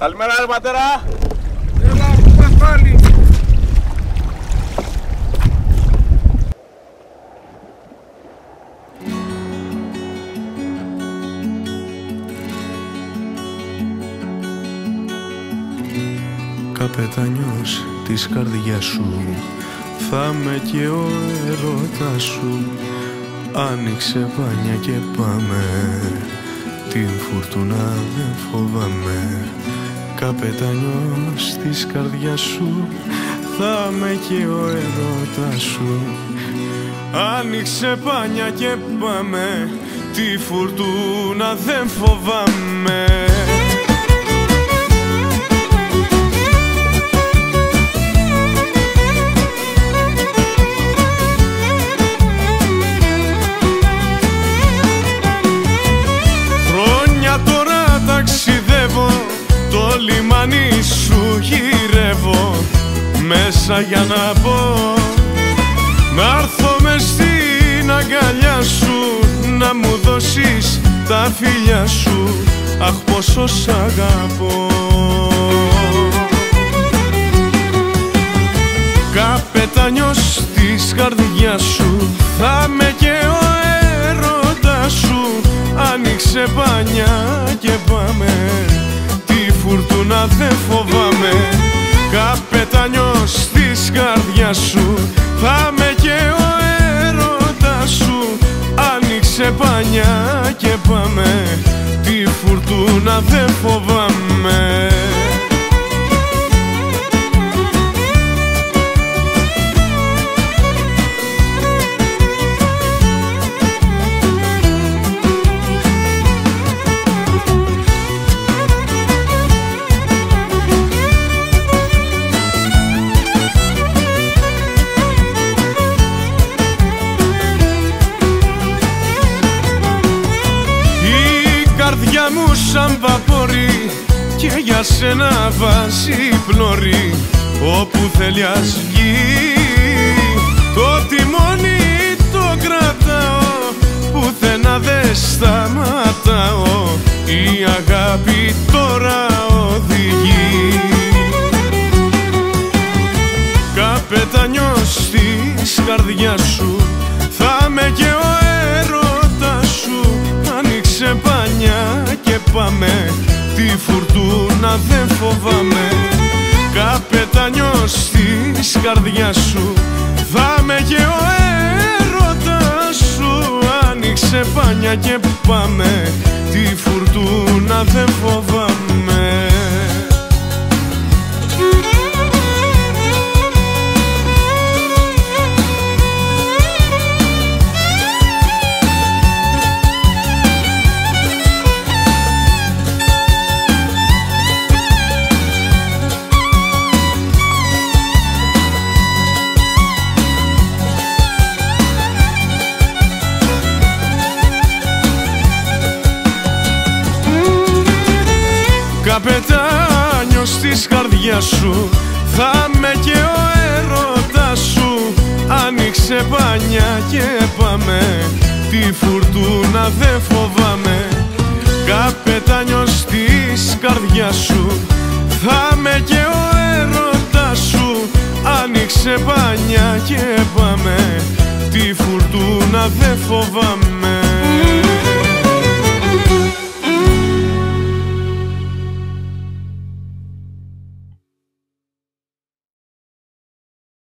Καλημέρα ρε πατέρα. Έλα, πού πας πάλι? Καπετάνιος της καρδιάς σου, θα με και ο έρωτας σου. Άνοιξε μπάνια και πάμε, την φουρτούνα δεν φοβάμαι. Καπετάνιος της καρδιάς σου, θα με και ο έρωτας σου. Άνοιξε μπάνια και πάμε, τη φουρτούνα δεν φοβάμαι. Το λιμάνι σου γυρεύω μέσα για να πω, να έρθω μες στην αγκαλιά σου, να μου δώσεις τα φιλιά σου. Αχ, πόσο σ' αγαπώ. Καπετάνιος της καρδιάς σου, θα με και ο έρωτας σου. Άνοιξε μπάνια και πάμε, φουρτούνα δεν φοβάμαι. Καπετάνιος της καρδιάς σου, θα με και ο έρωτας σου. Άνοιξε μπάνια και πάμε, τη φουρτούνα δεν φοβάμαι. Καρδιά μου σαν βαπόρι και για σένα βάζει πλώρη. Όπου θέλει ας βγει, το τιμόνι το κρατάω, πουθενά δεν σταματάω. Η αγάπη τώρα οδηγεί. Καπετάνιος της καρδιάς σου, θα με και ο έρωτας σου. Άνοιξε μπάνια και πάμε, τη φουρτούνα δεν φοβάμαι. Καπετάνιος της καρδιάς σου, θα με και ο έρωτας σου. Άνοιξε μπάνια και πάμε, τη φουρτούνα δεν φοβάμαι. Καπετάνιος της καρδιάς σου, θα με και ο έρωτας σου. Άνοιξε μπάνια και πάμε, τη φουρτούνα δεν φοβάμαι. Καπετάνιος της καρδιάς σου, θα με και ο έρωτας σου. Άνοιξε μπάνια και πάμε, τη φουρτούνα δεν φοβάμαι.